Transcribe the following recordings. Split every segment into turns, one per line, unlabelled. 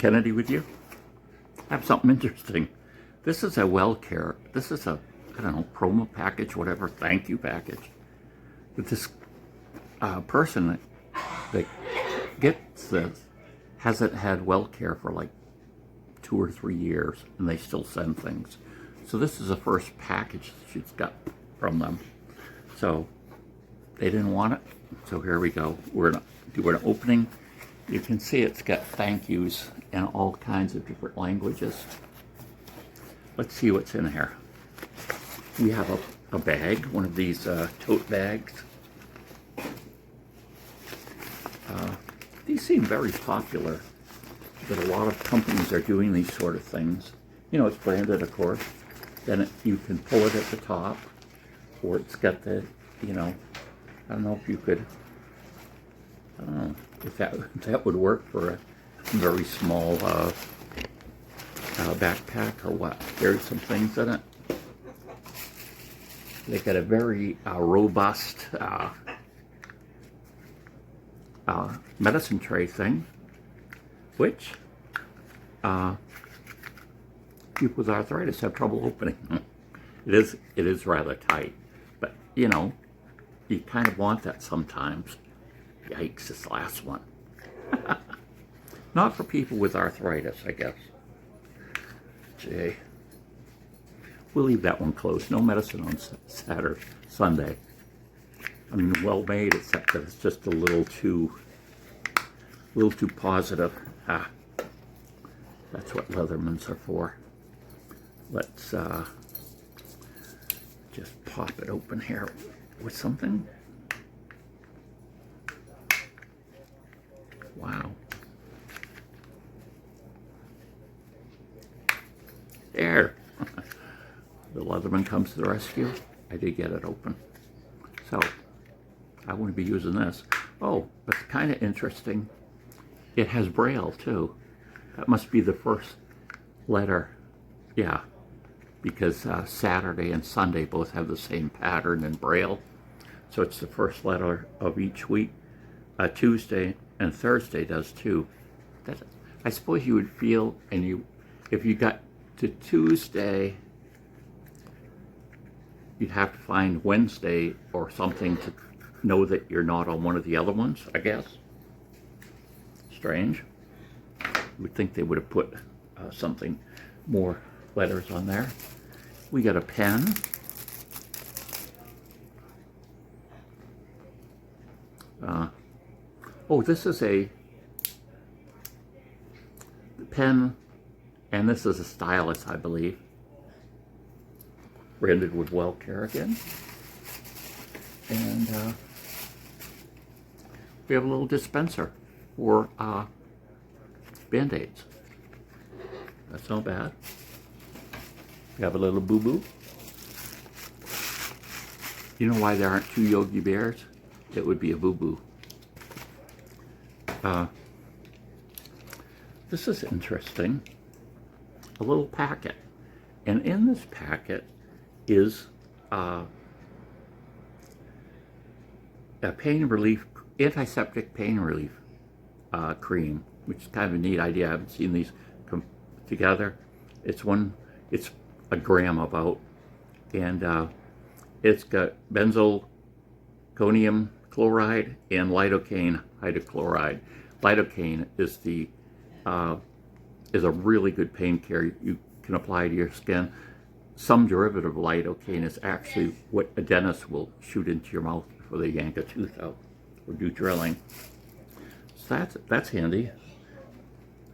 Kennedy with you. I have something interesting. This is a Wellcare. This is a, I don't know, promo package, whatever, thank you package. But this person that gets this hasn't had Wellcare for like 2 or 3 years, and they still send things. So this is the first package that she's got from them. So they didn't want it. So here we go. We're gonna do an opening. You can see it's got thank yous in all kinds of different languages. Let's see what's in here. We have a bag, one of these tote bags. These seem very popular, that a lot of companies are doing these sort of things. You know, it's branded, of course. Then you can pull it at the top, or it's got the, you know, I don't know if you could, I don't know if that would work for a very small backpack or what. There's some things in it. They got a very robust medicine tray thing, which people with arthritis have trouble opening. It is rather tight, but you know, you kind of want that sometimes. Yikes, this last one. Not for people with arthritis, I guess. Gee. We'll leave that one closed. No medicine on Saturday, Sunday. I mean, well made, except that it's just a little too positive. That's what Leathermans are for. Let's just pop it open here with something. Wow. There. The Leatherman comes to the rescue. I did get it open. So, I wouldn't be using this. Oh, but it's kind of interesting. It has Braille, too. That must be the first letter. Yeah, because Saturday and Sunday both have the same pattern in Braille. So it's the first letter of each week. Tuesday and Thursday does, too. I suppose you would feel, and if you got to Tuesday, you'd have to find Wednesday or something to know that you're not on one of the other ones, I guess. Strange. You would think they would have put something more letters on there. We got a pen. Oh, this is a pen, and this is a stylist, I believe. Branded with Wellcare again. And we have a little dispenser for Band-Aids. That's not bad. We have a little boo-boo. You know why there aren't 2 Yogi Bears? It would be a boo-boo. This is interesting. A little packet. And in this packet is a pain relief, antiseptic pain relief cream, which is kind of a neat idea. I haven't seen these come together. It's a gram about, and it's got benzalkonium chloride and lidocaine hydrochloride. Lidocaine is a really good pain care you can apply to your skin. Some derivative of lidocaine is actually what a dentist will shoot into your mouth before they yank a tooth out or do drilling. So that's handy.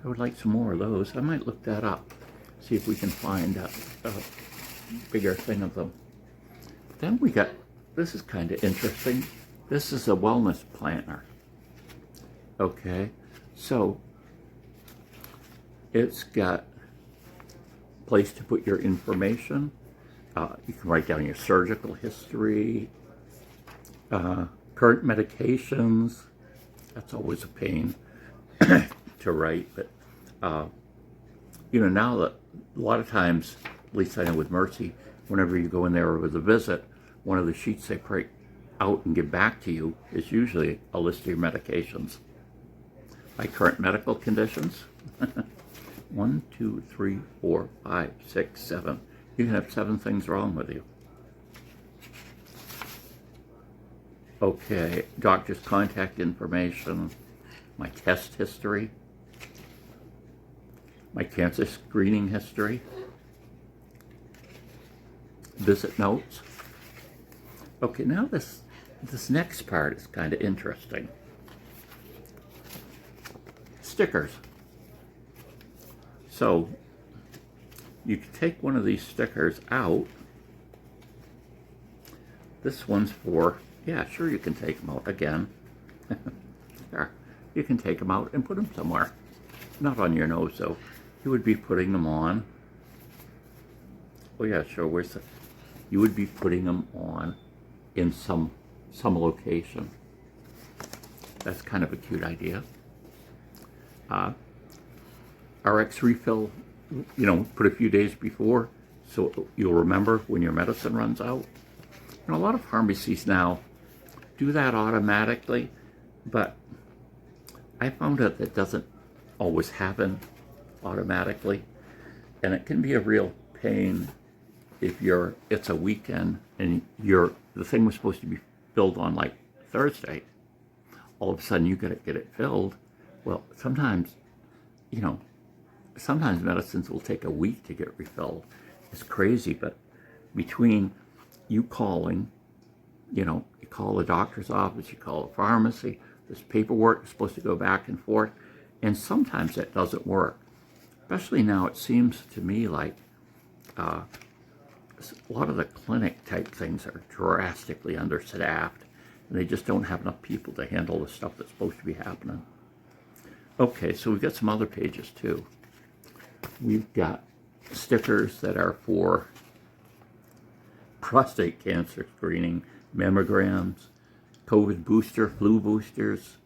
I would like some more of those. I might look that up, see if we can find a bigger thing of them. Then we got, this is kind of interesting. This is a wellness planner. Okay, so it's got a place to put your information. You can write down your surgical history, current medications. That's always a pain to write, but you know, now that a lot of times, at least I know with Mercy, whenever you go in there with a visit, one of the sheets they print out and give back to you is usually a list of your medications. My current medical conditions. 1, 2, 3, 4, 5, 6, 7. You can have 7 things wrong with you. Okay, doctor's contact information, my test history, my cancer screening history, visit notes. Okay, now this next part is kind of interesting. Stickers. So you can take one of these stickers out. This one's for, yeah, sure, you can take them out again. There, you can take them out and put them somewhere. Not on your nose, though. You would be putting them on. Oh yeah, sure. Where's the? You would be putting them on in some location. That's kind of a cute idea. RX refill, you know, put a few days before, so you'll remember when your medicine runs out. And a lot of pharmacies now do that automatically, but I found out that doesn't always happen automatically, and it can be a real pain if it's a weekend and the thing was supposed to be filled on like Thursday. All of a sudden you gotta get it filled. Well, sometimes, you know, sometimes medicines will take a week to get refilled. It's crazy, but between you calling, you know, you call the doctor's office, you call the pharmacy, this paperwork is supposed to go back and forth, and sometimes that doesn't work. Especially now, it seems to me like a lot of the clinic type things are drastically understaffed, and they just don't have enough people to handle the stuff that's supposed to be happening. Okay, so we've got some other pages too. We've got stickers that are for prostate cancer screening, mammograms, COVID booster, flu boosters,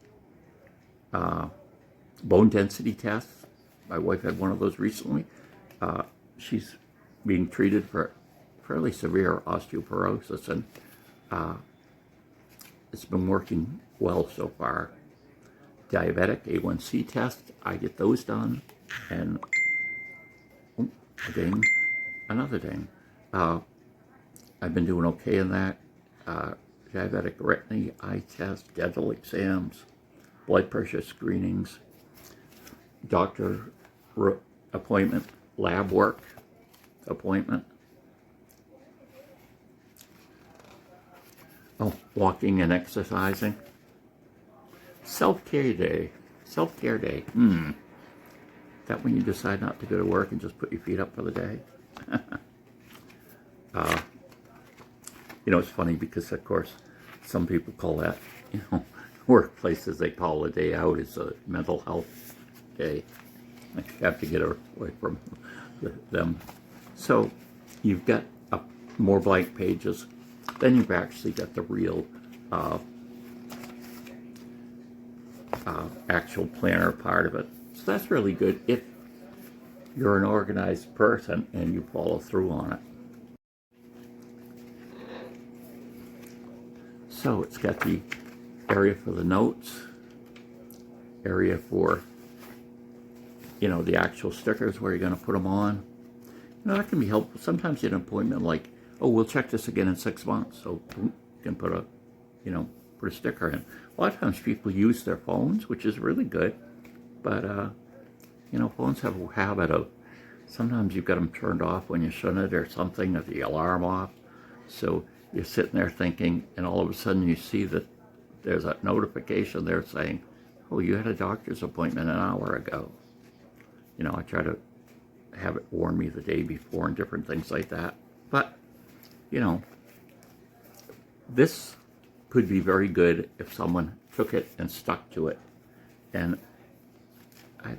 bone density tests. My wife had one of those recently. She's being treated for fairly severe osteoporosis, and it's been working well so far. Diabetic A1C test, I get those done, and a ding, another ding. I've been doing okay in that. Diabetic retinal eye test, dental exams, blood pressure screenings, doctor appointment, lab work appointment. Oh, walking and exercising. Self-care day. Self-care day. That when you decide not to go to work and just put your feet up for the day? You know, it's funny because, of course, some people call that, you know, workplaces, they call a day out as a mental health day. I have to get away from them. So you've got more blank pages. Then you've actually got the real actual planner part of it. So that's really good if you're an organized person and you follow through on it. So it's got the area for the notes, area for, you know, the actual stickers where you're going to put them on. You know, that can be helpful. Sometimes you get an appointment like, oh, we'll check this again in 6 months. So you can put a, you know, put a sticker in. A lot of times people use their phones, which is really good. But, you know, phones have a habit of, sometimes you've got them turned off when you shouldn't or something, or the alarm off. So you're sitting there thinking, and all of a sudden you see that there's a notification there saying, oh, you had a doctor's appointment an hour ago. You know, I try to have it warn me the day before and different things like that. But, you know, this could be very good if someone took it and stuck to it. And I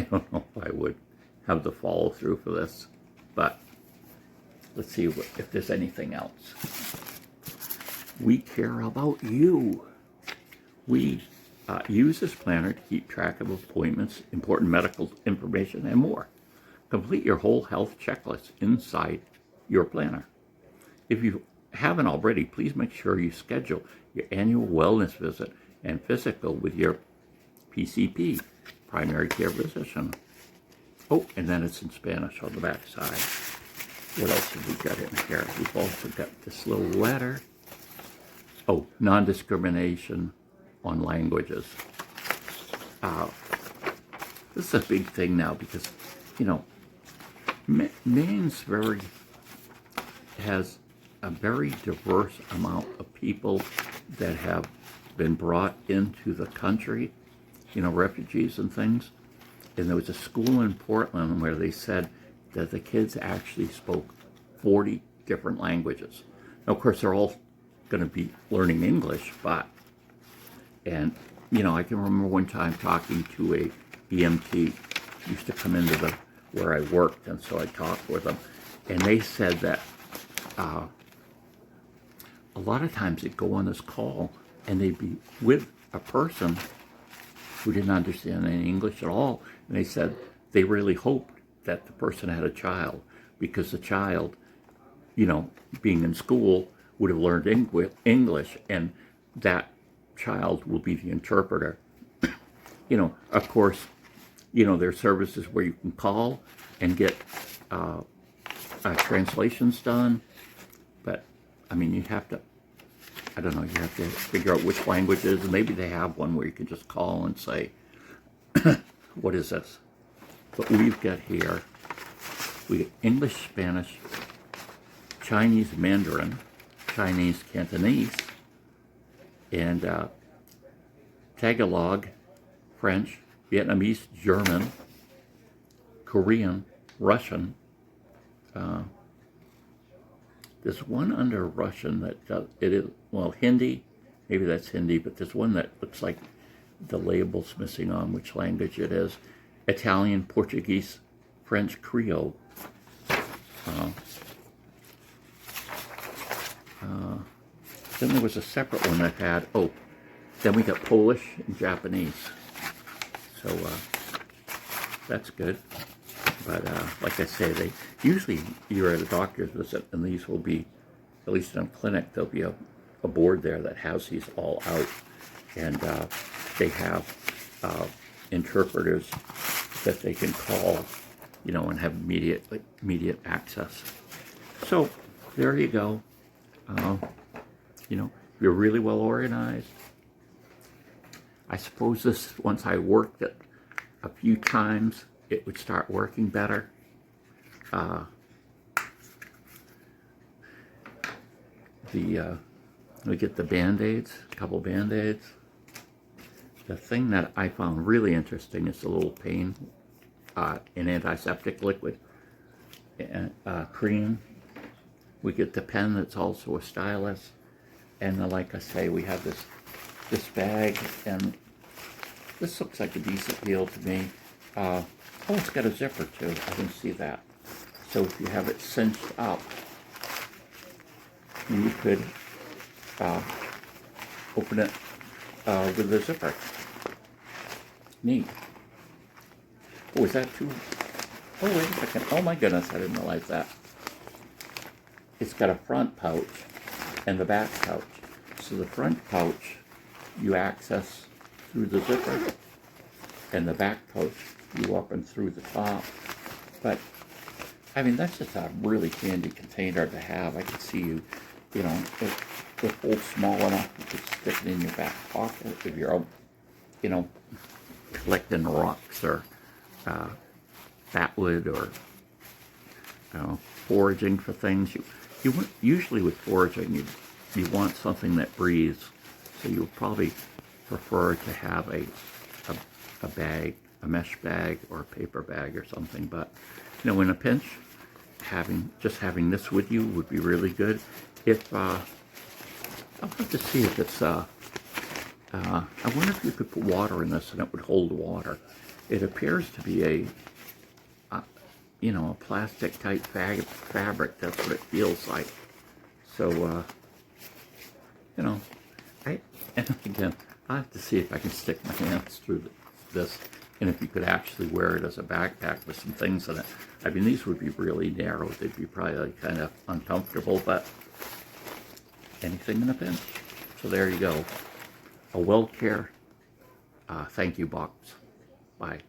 don't know if I would have the follow through for this, but let's see if there's anything else. We care about you. We use this planner to keep track of appointments, important medical information, and more. Complete your whole health checklist inside your planner. If you haven't already, please make sure you schedule your annual wellness visit and physical with your PCP, primary care physician. Oh, and then it's in Spanish on the back side. What else have we got in here? We've also got this little letter. Oh, non-discrimination on languages. This is a big thing now because, you know, Maine's has a very diverse amount of people that have been brought into the country, you know, refugees and things. And there was a school in Portland where they said that the kids actually spoke 40 different languages. Now, of course, they're all going to be learning English, and, you know, I can remember one time talking to a EMT, used to come into where I worked, and so I talked with them, and they said that a lot of times they'd go on this call, and they'd be with a person who didn't understand any English at all, and they said they really hoped that the person had a child, because the child, you know, being in school, would have learned English, and that child will be the interpreter. You know, of course, you know, there are services where you can call and get translations done, but, I mean, you have to, I don't know, you have to figure out which language it is, and maybe they have one where you can just call and say, what is this? But we've got here, we get English, Spanish, Chinese Mandarin, Chinese Cantonese, and Tagalog, French, Vietnamese, German, Korean, Russian. There's one under Russian that it is, well, Hindi, maybe that's Hindi, but there's one that looks like the label's missing on which language it is. Italian, Portuguese, French, Creole. Then there was a separate one that had, oh, then we got Polish and Japanese. So that's good. But like I say, usually you're at a doctor's visit, and these will be, at least in a clinic, there'll be a board there that has these all out. And they have interpreters that they can call, you know, and have immediate access. So there you go. You know, you're really well organized. I suppose this, once I worked it a few times, it would start working better. We get the Band-Aids, a couple Band-Aids. The thing that I found really interesting is the little pain in antiseptic liquid cream. We get the pen that's also a stylist. And like I say, we have this bag, and this looks like a decent deal to me. Oh, it's got a zipper too. I didn't see that. So if you have it cinched up, you could open it with the zipper. Neat. Oh, is that too? Oh, wait a second. Oh my goodness, I didn't realize that. It's got a front pouch and the back pouch. So the front pouch you access through the zipper, and the back pouch you open through the top. But I mean, that's just a really handy container to have. I could see you know, if the hole's small enough, you could stick it in your back pocket if you're out, you know, collecting rocks or fatwood, or you know, foraging for things. You usually with foraging, you want something that breathes, so you would probably prefer to have a bag, a mesh bag or a paper bag or something. But you know, in a pinch, just having this with you would be really good. If I'll have to see if it's I wonder if you could put water in this and it would hold water. It appears to be a you know, a plastic type fabric. That's what it feels like. So you know, and again, I have to see if I can stick my hands through this, and if you could actually wear it as a backpack with some things in it. I mean, these would be really narrow. They'd be probably kind of uncomfortable, but anything in a pinch. So there you go. A Wellcare thank you box. Bye.